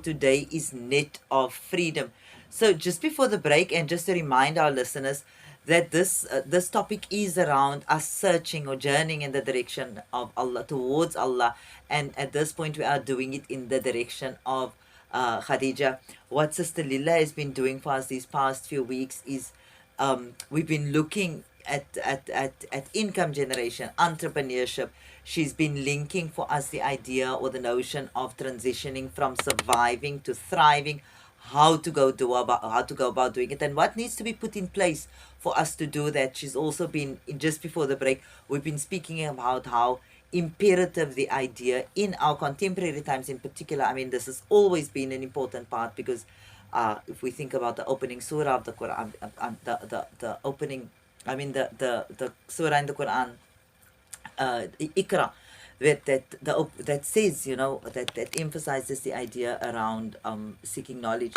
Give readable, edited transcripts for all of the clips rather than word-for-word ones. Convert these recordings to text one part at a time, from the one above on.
today is Net of Freedom. So just before the break, and just to remind our listeners that this topic is around us searching or journeying in the direction of Allah, towards Allah, and at this point we are doing it in the direction of Khadijah. What Sister Lila has been doing for us these past few weeks is we've been looking at income generation, entrepreneurship. She's been linking for us the idea or the notion of transitioning from surviving to thriving, how to go about doing it, and what needs to be put in place for us to do that. She's also been, just before the break, we've been speaking about how imperative the idea in our contemporary times in particular. I mean, this has always been an important part, because if we think about the opening surah of the Quran, the opening, I mean the surah in the Quran, Ikra, that says, that emphasizes the idea around seeking knowledge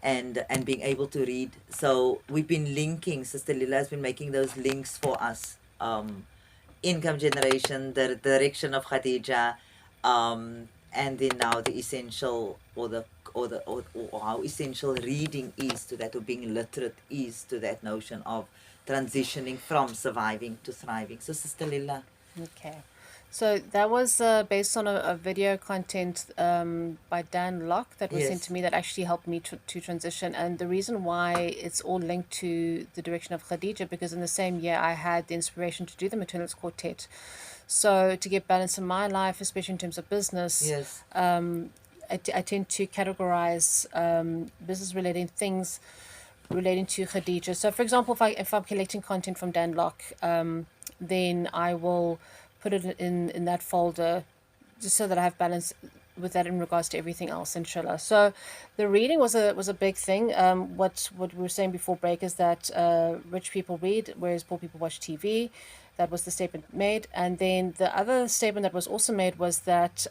and being able to read. So we've been linking. Sister Lila has been making those links for us. Income generation, the direction of Khadijah, and then now the essential, or how essential reading is to that, or being literate is to that notion of transitioning from surviving to thriving. So Sister Lila. Okay. So that was based on a video content by Dan Locke that was sent to me that actually helped me to transition. And the reason why it's all linked to the direction of Khadijah, because in the same year I had the inspiration to do the Maternalist Quartet. So to get balance in my life, especially in terms of business, I tend to categorize business related things relating to Khadijah. So for example, if I'm collecting content from Dan Locke, then I will put it in that folder just so that I have balance with that in regards to everything else, inshallah. So the reading was a big thing. What we were saying before break is that rich people read, whereas poor people watch TV. That was the statement made. And then the other statement that was also made was that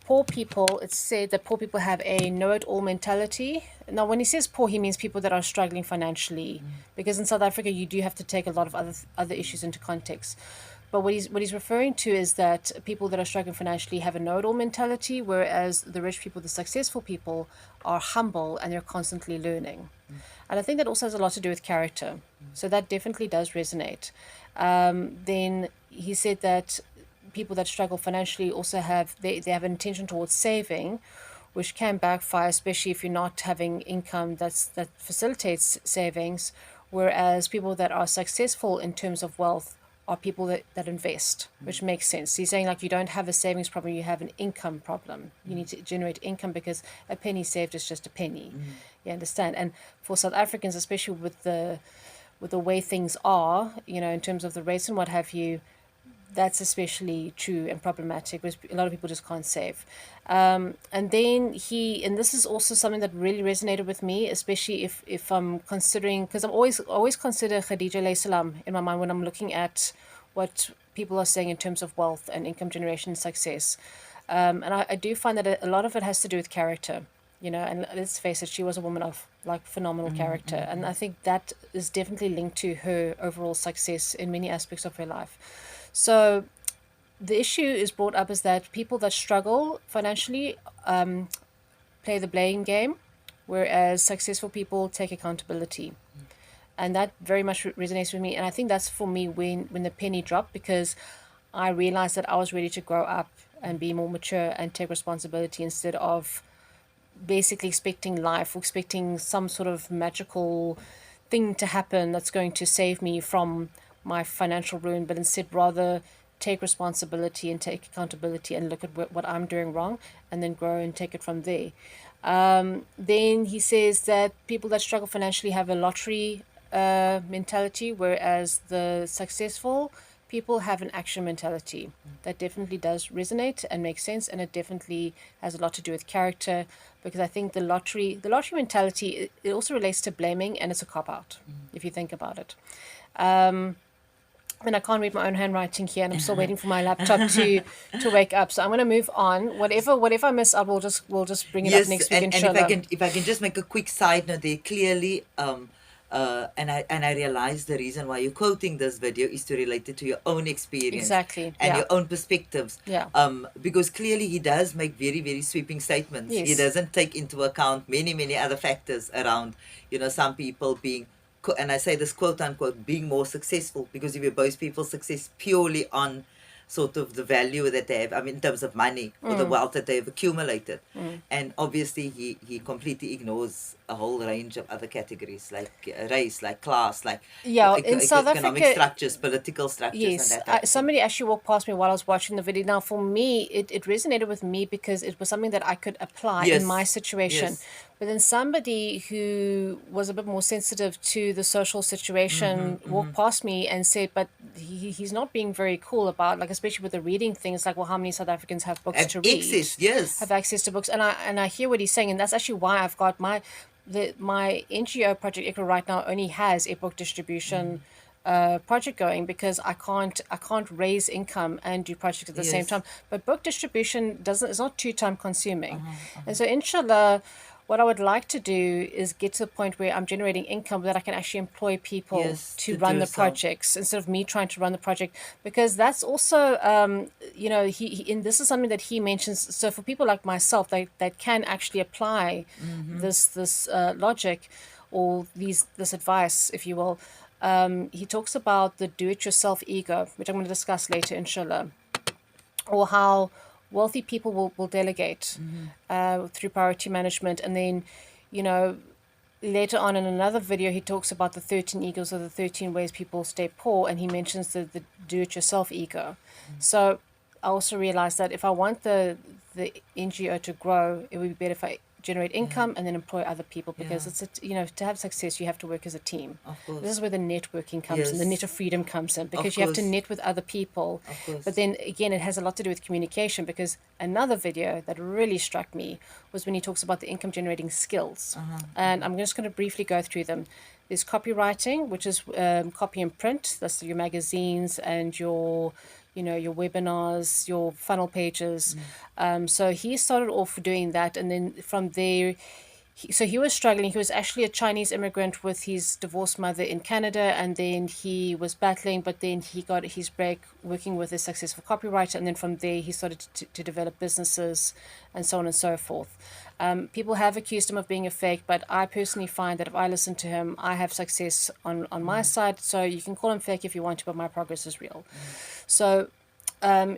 poor people, it's said that poor people have a know-it-all mentality. Now, when he says poor, he means people that are struggling financially, because in South Africa, you do have to take a lot of other issues into context. But what he's referring to is that people that are struggling financially have a know-it-all mentality, whereas the rich people, the successful people, are humble and they're constantly learning. And I think that also has a lot to do with character. So that definitely does resonate. Then he said that people that struggle financially also have they have an intention towards saving, which can backfire, especially if you're not having income that facilitates savings. Whereas people that are successful in terms of wealth are people that invest, which makes sense. He's saying, like, you don't have a savings problem, you have an income problem. You need to generate income, because a penny saved is just a penny. You understand? And for South Africans, especially with the way things are, in terms of the rates and what have you, that's especially true and problematic, because a lot of people just can't save. And then and this is also something that really resonated with me, especially if I'm considering, because I'm always consider Khadijah alayhi salam in my mind when I'm looking at what people are saying in terms of wealth and income generation success. And I do find that a lot of it has to do with character, and let's face it, she was a woman of like phenomenal character. And I think that is definitely linked to her overall success in many aspects of her life. So the issue is brought up is that people that struggle financially play the blame game, whereas successful people take accountability. And that very much resonates with me. And I think that's for me when the penny dropped, because I realized that I was ready to grow up and be more mature and take responsibility, instead of basically expecting life or expecting some sort of magical thing to happen that's going to save me from my financial ruin, but instead rather take responsibility and take accountability and look at what I'm doing wrong, and then grow and take it from there. Then he says that people that struggle financially have a lottery mentality, whereas the successful people have an action mentality. That definitely does resonate and make sense, and it definitely has a lot to do with character, because I think the lottery mentality, it also relates to blaming, and it's a cop-out if you think about it. And I can't read my own handwriting here, and I'm still waiting for my laptop to wake up. So I'm going to move on. Whatever I miss, we'll just bring it up next week, inshallah. And if I can just make a quick side note there, clearly And I realized the reason why you're quoting this video is to relate it to your own experience Exactly. and Yeah. your own perspectives. Yeah. Because clearly he does make very, very sweeping statements. He Yes. doesn't take into account many, many other factors around, some people being, and I say this quote unquote, being more successful, because if you base people's success purely on sort of the value that they have, I mean, in terms of money or the wealth that they've accumulated. And obviously, he completely ignores a whole range of other categories like race, like class, like Yeah, in South economic Africa, structures, political structures, and yes, that type of thing. somebody actually walked past me while I was watching the video. Now, for me, it resonated with me because it was something that I could apply in my Yes, situation. yes. But then somebody who was a bit more sensitive to the social situation walked past me and said, but he's not being very cool about, like, especially with the reading thing. It's like, well, how many South Africans have books Have to read, access, yes. have access to books? And I hear what he's saying, and that's actually why I've got my NGO project Iqra right now only has a book distribution project going, because I can't raise income and do projects at the same Yes. time. But book distribution doesn't it's not too time consuming, and so inshallah, what I would like to do is get to the point where I'm generating income that I can actually employ people Yes, to to do run the so. projects instead of me trying to run the project, because that's also he and this is something that he mentions. So for people like myself that can actually apply this logic, or this advice, if you will. He talks about the do-it-yourself ego, which I'm going to discuss later, inshallah, or how wealthy people will delegate through priority management. And then, you know, later on in another video, he talks about the 13 egos, or the 13 ways people stay poor, and he mentions the do-it-yourself ego. So I also realized that if I want the NGO to grow, it would be better if I generate income and then employ other people, because to have success, you have to work as a team. Of course. This is where the networking comes in, the Yes. net of freedom comes in, because you have to course. net with other people. Of course. But then again, it has a lot to do with communication, because another video that really struck me was when he talks about the income generating skills. And I'm just going to briefly go through them. There's copywriting, which is copy and print. That's your magazines and your webinars, your funnel pages. So he started off doing that, and then from there, he was struggling. He was actually a Chinese immigrant with his divorced mother in Canada, and then he was battling, but then he got his break working with a successful copywriter, and then from there he started to develop businesses and so on and so forth. People have accused him of being a fake, but I personally find that if I listen to him, I have success on my side. So you can call him fake if you want to, but my progress is real. So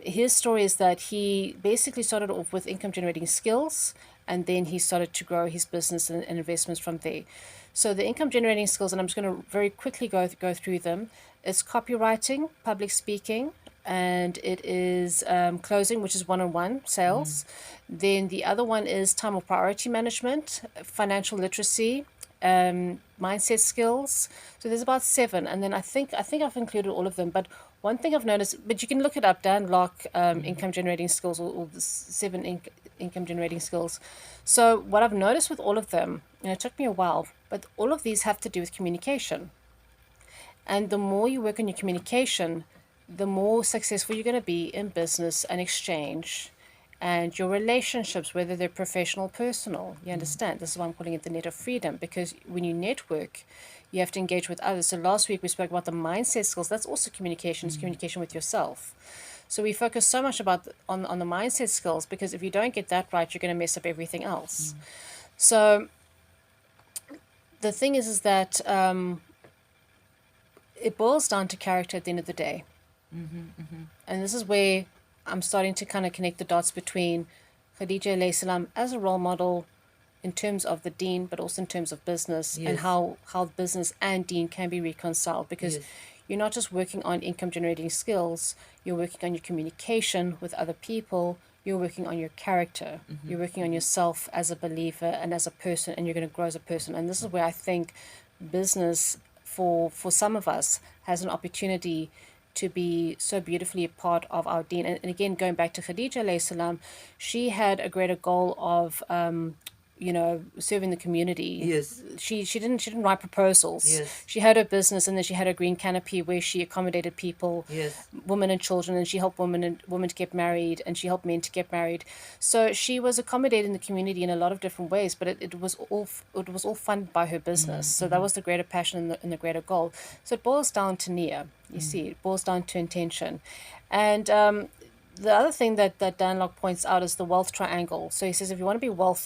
his story is that he basically started off with income generating skills, and then he started to grow his business and investments from there. So the income generating skills, and I'm just going to very quickly go through them. It's copywriting, public speaking, and it is closing, which is one-on-one sales. Then the other one is time or priority management, financial literacy, mindset skills. So there's about 7, and then I think I've included all of them. But one thing I've noticed, but you can look it up, Dan Locke, income generating skills, or the 7 income generating skills. So what I've noticed with all of them, and it took me a while, but all of these have to do with communication. And the more you work on your communication, the more successful you're going to be in business and exchange and your relationships, whether they're professional or personal. You understand? This is why I'm calling it the net of freedom, because when you network, you have to engage with others. So last week we spoke about the mindset skills. That's also communication. It's communication with yourself. So we focus so much on the mindset skills, because if you don't get that right, you're going to mess up everything else. So the thing is that it boils down to character at the end of the day. And this is where I'm starting to kind of connect the dots between Khadijah alayhi salam as a role model in terms of the deen, but also in terms of business, and how business and deen can be reconciled, because you're not just working on income generating skills, you're working on your communication with other people, you're working on your character, you're working on yourself as a believer and as a person, and you're going to grow as a person. And this is where I think business for some of us has an opportunity to be so beautifully a part of our deen. And again, going back to Khadijah alayhi salam, she had a greater goal of serving the community. Yes. She didn't write proposals. Yes. She had her business, and then she had her green canopy where she accommodated people, Yes. women and children, and she helped women to get married, and she helped men to get married. So she was accommodating the community in a lot of different ways, but it was all funded by her business. So that was the greater passion and the greater goal. So it boils down to niyyah. You see, it boils down to intention, and the other thing that Dan Locke points out is the wealth triangle. So he says if you want to be wealthy,